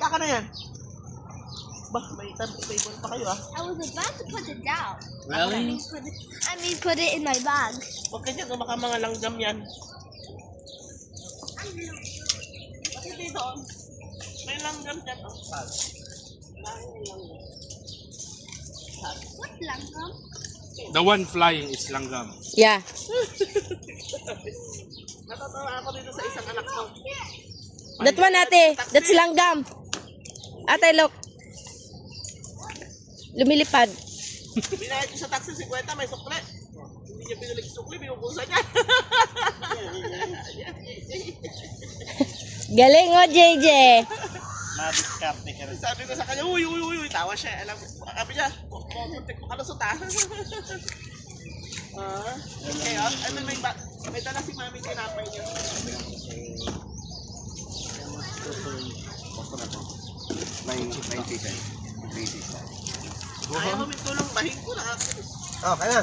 Aka na yan. Bah, may table pa kayo ah. I was about to put it down. Really? I mean, put it in my bag. Huwag ka dyan, baka mga langgam yan. Kasi dito, may langgam dyan. Oh, pag. What langgam? The one flying is langgam. Yeah. Natatawa ako dito sa isang anak ko. That one, ate. That's langgam. Ate, look. Lumilipad. Binayad ko sa taxi 50, may sukle. Hindi niya binalik sukle, binubusan niya. Galing o, JJ. Madiskarte ka rin. Sabi ko sa kanya, uy, tawa siya. Alam ko, sabi niya, pumuntik mo ka na suta. Okay, ano may dala si mami tinapay niya. May chicken. Ayaw mo may tulong, bahin ko na. Oh, kaya.